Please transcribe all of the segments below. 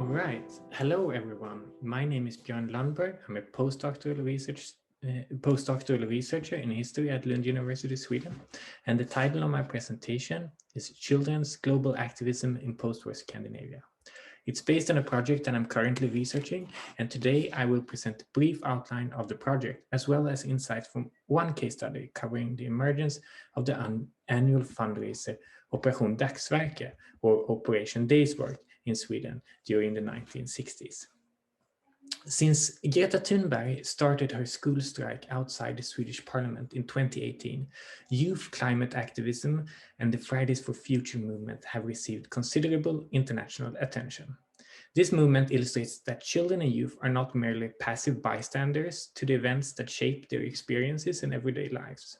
right. Hello, everyone. My name is Bjorn Lundberg. I'm a postdoctoral researcher in history at Lund University, Sweden. And the title of my presentation is Children's Global Activism in Postwar Scandinavia. It's based on a project that I'm currently researching, and today I will present a brief outline of the project, as well as insights from one case study covering the emergence of the annual fundraiser Operation Dagsverke, or Operation Day's Work, in Sweden during the 1960s. Since Greta Thunberg started her school strike outside the Swedish parliament in 2018, youth climate activism and the Fridays for Future movement have received considerable international attention. This movement illustrates that children and youth are not merely passive bystanders to the events that shape their experiences in everyday lives,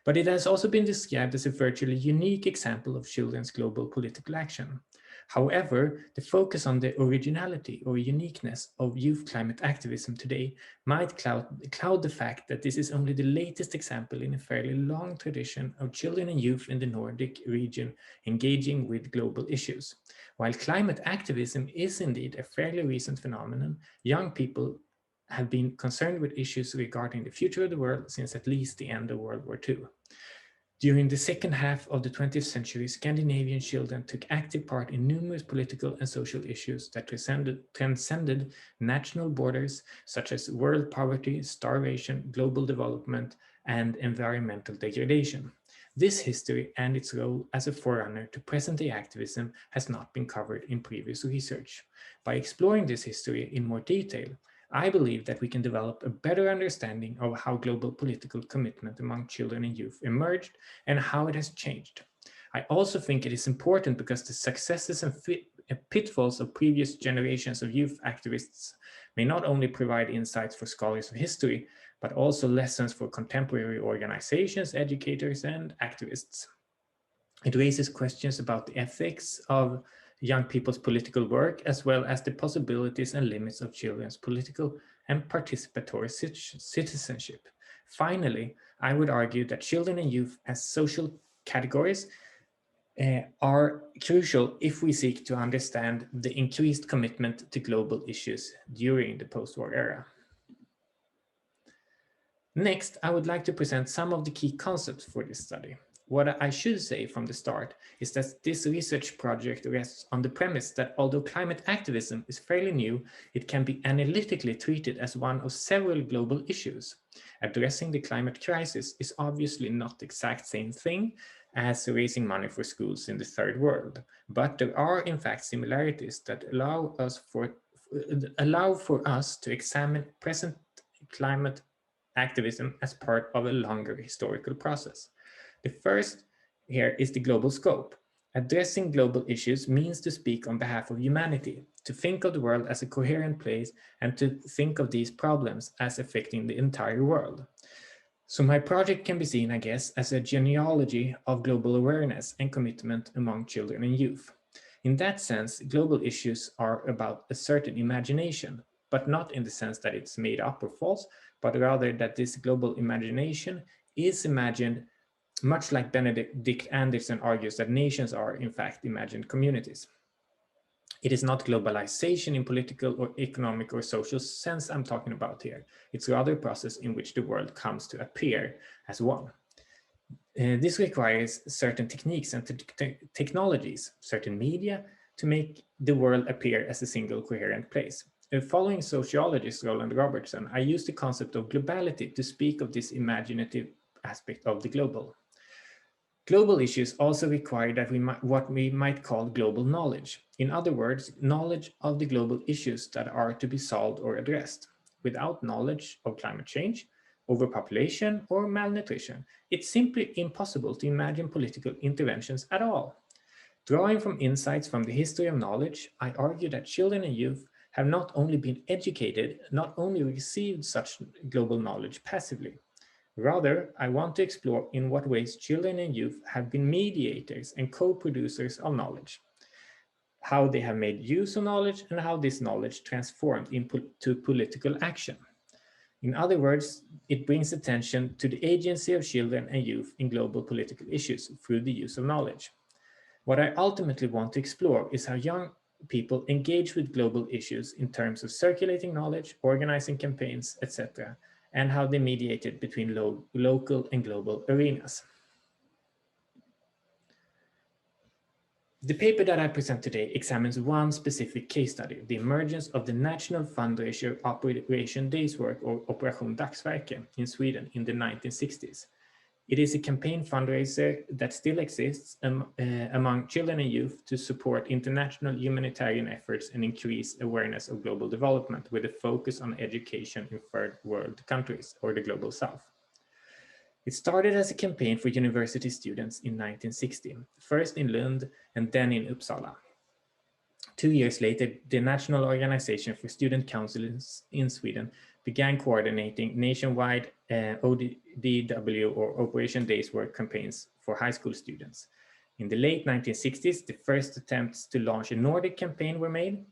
but it has also been described as a virtually unique example of children's global political action. However, the focus on the originality or uniqueness of youth climate activism today might cloud the fact that this is only the latest example in a fairly long tradition of children and youth in the Nordic region engaging with global issues. While climate activism is indeed a fairly recent phenomenon, young people have been concerned with issues regarding the future of the world since at least the end of World War II. During the second half of the 20th century, Scandinavian children took active part in numerous political and social issues that transcended national borders, such as world poverty, starvation, global development, and environmental degradation. This history and its role as a forerunner to present-day activism has not been covered in previous research. By exploring this history in more detail, I believe that we can develop a better understanding of how global political commitment among children and youth emerged and how it has changed. I also think it is important because the successes and pitfalls of previous generations of youth activists may not only provide insights for scholars of history, but also lessons for contemporary organizations, educators, and activists. It raises questions about the ethics of young people's political work, as well as the possibilities and limits of children's political and participatory citizenship. Finally, I would argue that children and youth as social categories are crucial if we seek to understand the increased commitment to global issues during the post-war era. Next, I would like to present some of the key concepts for this study. What I should say from the start is that this research project rests on the premise that although climate activism is fairly new, it can be analytically treated as one of several global issues. Addressing the climate crisis is obviously not the exact same thing as raising money for schools in the third world, but there are in fact similarities that allow for us to examine present climate activism as part of a longer historical process. The first here is the global scope. Addressing global issues means to speak on behalf of humanity, to think of the world as a coherent place, and to think of these problems as affecting the entire world. So my project can be seen, I guess, as a genealogy of global awareness and commitment among children and youth. In that sense, global issues are about a certain imagination, but not in the sense that it's made up or false, but rather that this global imagination is imagined much like Benedict Anderson argues that nations are, in fact, imagined communities. It is not globalization in political or economic or social sense I'm talking about here. It's rather a process in which the world comes to appear as one. This requires certain techniques and technologies, certain media, to make the world appear as a single coherent place. Following sociologist Roland Robertson, I use the concept of globality to speak of this imaginative aspect of the global. Global issues also require that what we might call global knowledge. In other words, knowledge of the global issues that are to be solved or addressed. Without knowledge of climate change, overpopulation, or malnutrition, it's simply impossible to imagine political interventions at all. Drawing from insights from the history of knowledge, I argue that children and youth have not only been educated, not only received such global knowledge passively. Rather, I want to explore in what ways children and youth have been mediators and co-producers of knowledge, how they have made use of knowledge, and how this knowledge transformed into political action. In other words, it brings attention to the agency of children and youth in global political issues through the use of knowledge. What I ultimately want to explore is how young people engage with global issues in terms of circulating knowledge, organizing campaigns, etc., and how they mediated between local and global arenas. The paper that I present today examines one specific case study, the emergence of the national fundraiser Operation Days Work, or Operation Dagsverke, in Sweden in the 1960s. It is a campaign fundraiser that still exists among children and youth to support international humanitarian efforts and increase awareness of global development with a focus on education in third world countries or the global south. It started as a campaign for university students in 1960, first in Lund and then in Uppsala. 2 years later, the National Organization for Student Councils in Sweden began coordinating nationwide ODW, or Operation Days Work, campaigns for high school students. In the late 1960s, the first attempts to launch a Nordic campaign were made,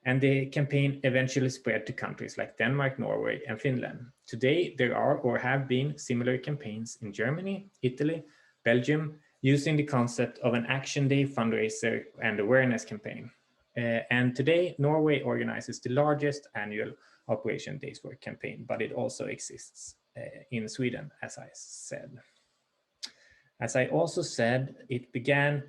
and the campaign eventually spread to countries like Denmark, Norway, and Finland. Today, there are or have been similar campaigns in Germany, Italy, Belgium, using the concept of an action day fundraiser and awareness campaign. And today, Norway organizes the largest annual Operation Days Work campaign, but it also exists in Sweden, as I said. As I also said, it began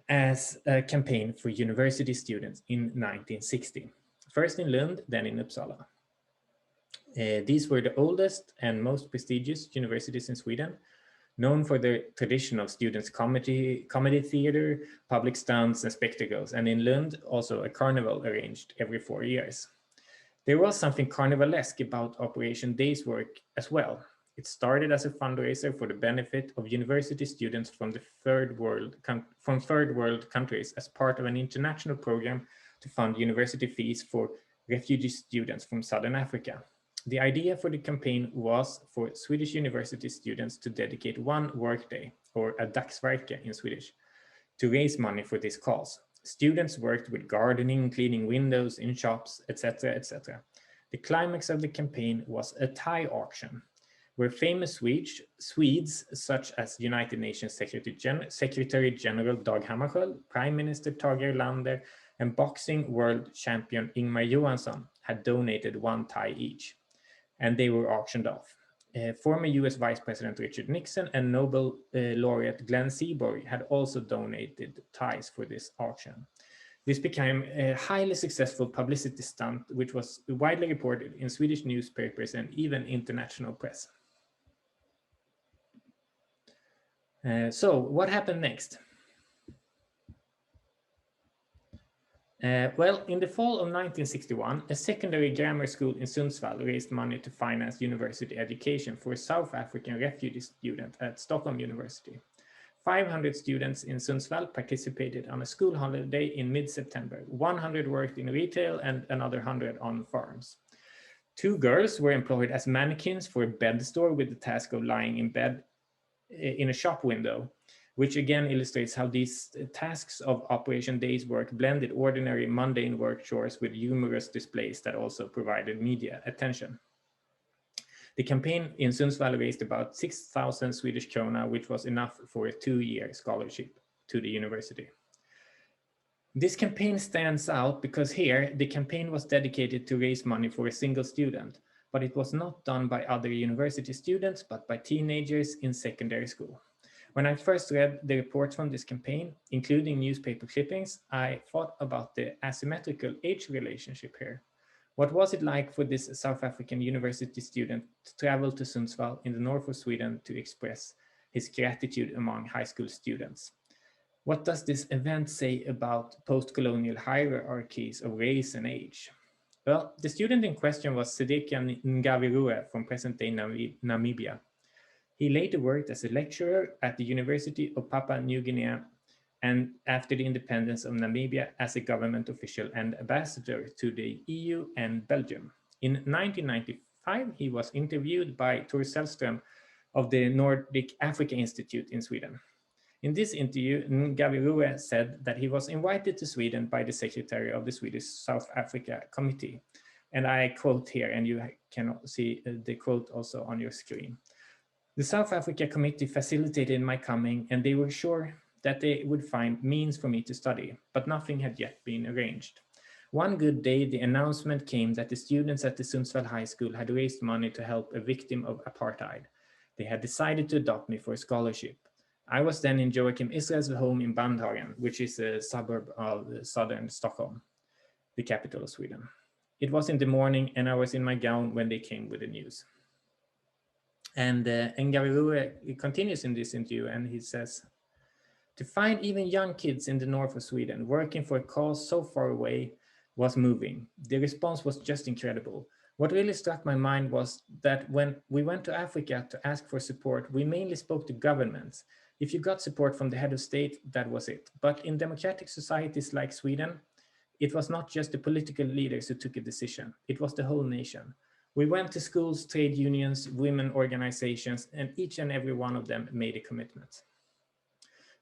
as a campaign for university students in 1960, first in Lund, then in Uppsala. These were the oldest and most prestigious universities in Sweden, known for their traditional students' comedy theater, public stunts, and spectacles, and in Lund, also a carnival arranged every 4 years. There was something carnivalesque about Operation Days Work as well. It started as a fundraiser for the benefit of university students from third world countries as part of an international program to fund university fees for refugee students from Southern Africa. The idea for the campaign was for Swedish university students to dedicate one workday, or a Dagsverke in Swedish, to raise money for this cause. Students worked with gardening, cleaning windows in shops, etc., etc. The climax of the campaign was a tie auction, where famous Swedes, such as United Nations Secretary General Dag Hammarskjöld, Prime Minister Tage Erlander, and boxing world champion Ingmar Johansson had donated one tie each, and they were auctioned off. Former US Vice President Richard Nixon and Nobel laureate Glenn Seaborg had also donated ties for this auction. This became a highly successful publicity stunt, which was widely reported in Swedish newspapers and even international press. So what happened next? Well, in the fall of 1961, a secondary grammar school in Sundsvall raised money to finance university education for a South African refugee student at Stockholm University. 500 students in Sundsvall participated on a school holiday in mid-September. 100 worked in retail and another 100 on farms. 2 girls were employed as mannequins for a bed store with the task of lying in bed in a shop window, which again illustrates how these tasks of Operation Days Work blended ordinary mundane work chores with humorous displays that also provided media attention. The campaign in Sundsvall raised about 6,000 Swedish krona, which was enough for a 2-year scholarship to the university. This campaign stands out because here the campaign was dedicated to raise money for a single student, but it was not done by other university students, but by teenagers in secondary school. When I first read the reports from this campaign, including newspaper clippings, I thought about the asymmetrical age relationship here. What was it like for this South African university student to travel to Sundsvall in the north of Sweden to express his gratitude among high school students? What does this event say about post-colonial hierarchies of race and age? Well, the student in question was Sedekia Ngavirue from present-day Namibia. He later worked as a lecturer at the University of Papua New Guinea, and after the independence of Namibia as a government official and ambassador to the EU and Belgium. In 1995, he was interviewed by Tor Sellström of the Nordic Africa Institute in Sweden. In this interview, Ngavirue said that he was invited to Sweden by the secretary of the Swedish South Africa Committee. And I quote here, and you can see the quote also on your screen. The South Africa Committee facilitated my coming, and they were sure that they would find means for me to study, but nothing had yet been arranged. One good day, the announcement came that the students at the Sundsvall High School had raised money to help a victim of apartheid. They had decided to adopt me for a scholarship. I was then in Joachim Israel's home in Bandhagen, which is a suburb of southern Stockholm, the capital of Sweden. It was in the morning and I was in my gown when they came with the news. And Ngavirue continues in this interview and he says, to find even young kids in the north of Sweden working for a cause so far away was moving. The response was just incredible. What really struck my mind was that when we went to Africa to ask for support, we mainly spoke to governments. If you got support from the head of state, that was it. But in democratic societies like Sweden, it was not just the political leaders who took a decision, it was the whole nation. We went to schools, trade unions, women organizations, and each and every one of them made a commitment.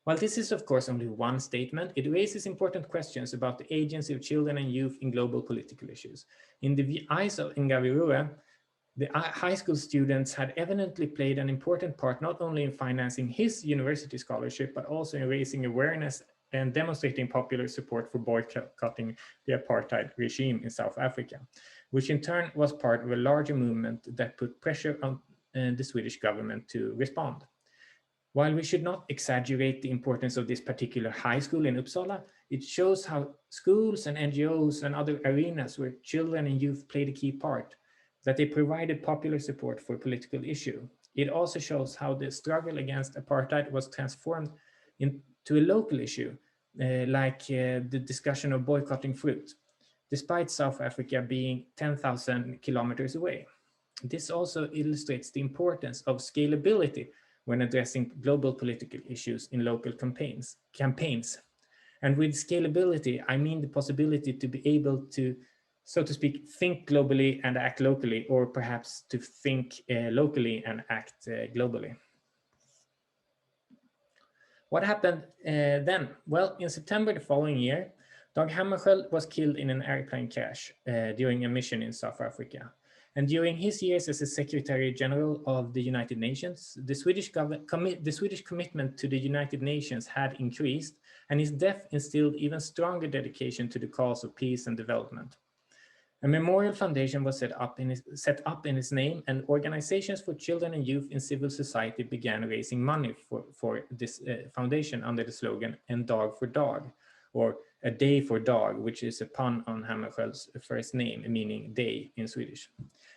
While this is of course only one statement, it raises important questions about the agency of children and youth in global political issues. In the eyes of Ngavirue, the high school students had evidently played an important part not only in financing his university scholarship, but also in raising awareness and demonstrating popular support for boycotting the apartheid regime in South Africa, which in turn was part of a larger movement that put pressure on the Swedish government to respond. While we should not exaggerate the importance of this particular high school in Uppsala, it shows how schools and NGOs and other arenas where children and youth played a key part, that they provided popular support for a political issue. It also shows how the struggle against apartheid was transformed into a local issue, like the discussion of boycotting fruit, despite South Africa being 10,000 kilometers away. This also illustrates the importance of scalability when addressing global political issues in local campaigns. And with scalability, I mean the possibility to be able to, so to speak, think globally and act locally, or perhaps to think locally and act globally. What happened then? Well, in September the following year, Dag Hammarskjöld was killed in an airplane crash during a mission in South Africa. And during his years as a Secretary General of the United Nations, the Swedish commitment to the United Nations had increased, and his death instilled even stronger dedication to the cause of peace and development. A memorial foundation was set up in his name, and organizations for children and youth in civil society began raising money for this foundation under the slogan "En dag för dag," or "A day for Dag," which is a pun on Hammarskjöld's first name, meaning day in Swedish.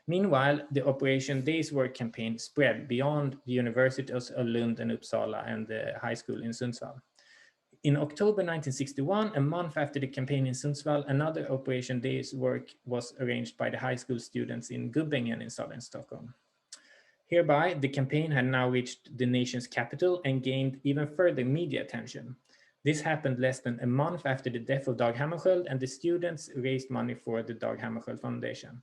Meanwhile, the Operation Days Work campaign spread beyond the universities of Lund and Uppsala and the high school in Sundsvall. In October 1961, a month after the campaign in Sundsvall, another Operation Days Work was arranged by the high school students in Gubbängen in southern Stockholm. Hereby, the campaign had now reached the nation's capital and gained even further media attention. This happened less than a month after the death of Dag Hammarskjöld, and the students raised money for the Dag Hammarskjöld Foundation.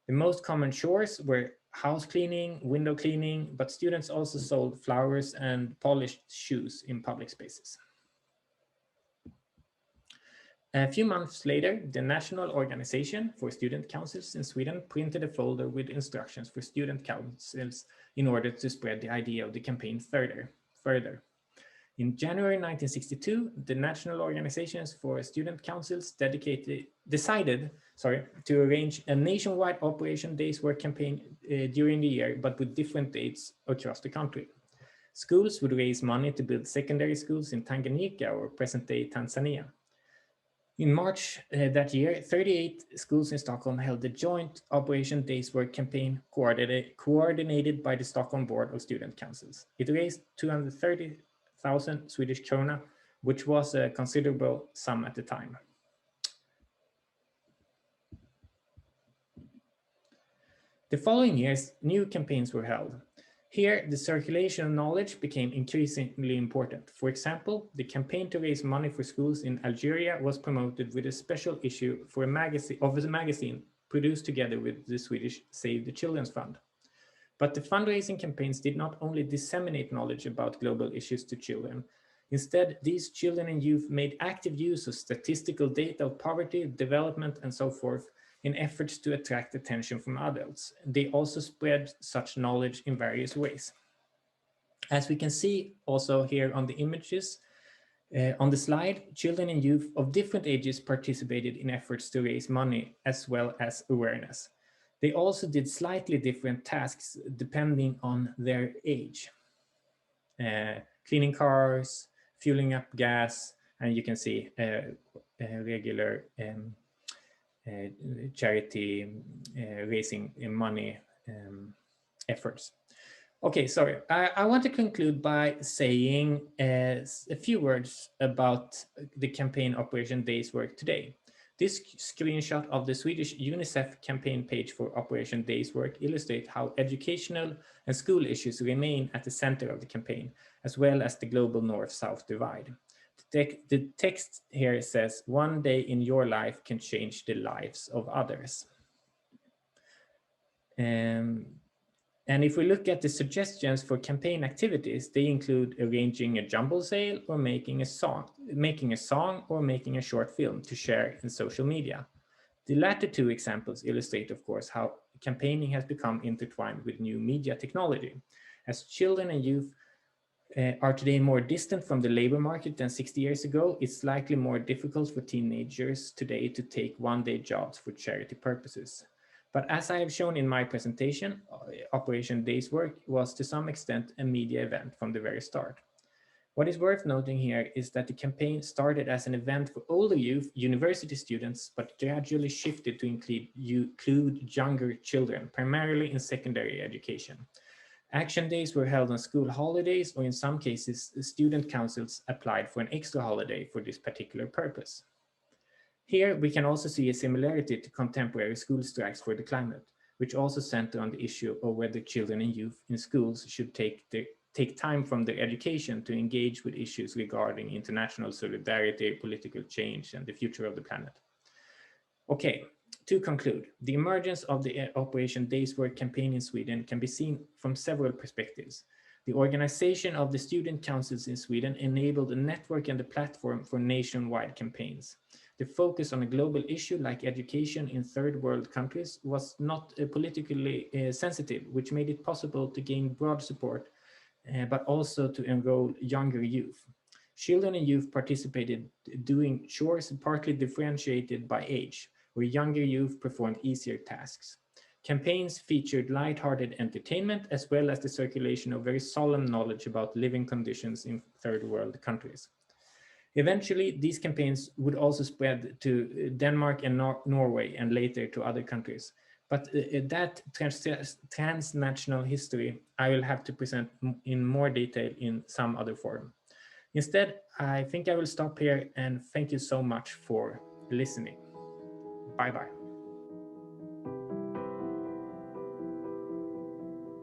The most common chores were house cleaning, window cleaning, but students also sold flowers and polished shoes in public spaces. A few months later, the National Organization for Student Councils in Sweden printed a folder with instructions for student councils in order to spread the idea of the campaign further. In January 1962, the National Organizations for Student Councils decided to arrange a nationwide Operation Days Work campaign during the year, but with different dates across the country. Schools would raise money to build secondary schools in Tanganyika, or present-day Tanzania. In March that year, 38 schools in Stockholm held the joint Operation Days Work campaign coordinated by the Stockholm Board of Student Councils. It raised 230,000 Swedish krona, which was a considerable sum at the time. The following years, new campaigns were held. Here, the circulation of knowledge became increasingly important. For example, the campaign to raise money for schools in Algeria was promoted with a special issue for a magazine produced together with the Swedish Save the Children's Fund. But the fundraising campaigns did not only disseminate knowledge about global issues to children. Instead, these children and youth made active use of statistical data of poverty, development, and so forth in efforts to attract attention from adults. They also spread such knowledge in various ways. As we can see also here on the images, On the slide, children and youth of different ages participated in efforts to raise money as well as awareness. They also did slightly different tasks depending on their age. Cleaning cars, fueling up gas, and you can see regular charity raising money efforts. Okay, sorry. I want to conclude by saying a few words about the campaign Operation Days Work today. This screenshot of the Swedish UNICEF campaign page for Operation Days Work illustrates how educational and school issues remain at the center of the campaign, as well as the global north-south divide. The text here says, "One day in your life can change the lives of others." And if we look at the suggestions for campaign activities, they include arranging a jumble sale or making a song or making a short film to share in social media. The latter two examples illustrate, of course, how campaigning has become intertwined with new media technology. As children and youth are today more distant from the labor market than 60 years ago, it's likely more difficult for teenagers today to take one-day jobs for charity purposes. But as I have shown in my presentation, Operation Days Work was to some extent a media event from the very start. What is worth noting here is that the campaign started as an event for older youth, university students, but gradually shifted to include younger children, primarily in secondary education. Action days were held on school holidays, or in some cases, student councils applied for an extra holiday for this particular purpose. Here, we can also see a similarity to contemporary school strikes for the climate, which also center on the issue of whether children and youth in schools should take time from their education to engage with issues regarding international solidarity, political change, and the future of the planet. Okay, to conclude, the emergence of the Operation Days Work campaign in Sweden can be seen from several perspectives. The organization of the student councils in Sweden enabled a network and a platform for nationwide campaigns. The focus on a global issue like education in third world countries was not politically sensitive, which made it possible to gain broad support, but also to enroll younger youth. Children and youth participated doing chores partly differentiated by age, where younger youth performed easier tasks. Campaigns featured light-hearted entertainment as well as the circulation of very solemn knowledge about living conditions in third world countries. Eventually, these campaigns would also spread to Denmark and Norway and later to other countries. But that transnational history, I will have to present in more detail in some other forum. Instead, I think I will stop here and thank you so much for listening. Bye-bye.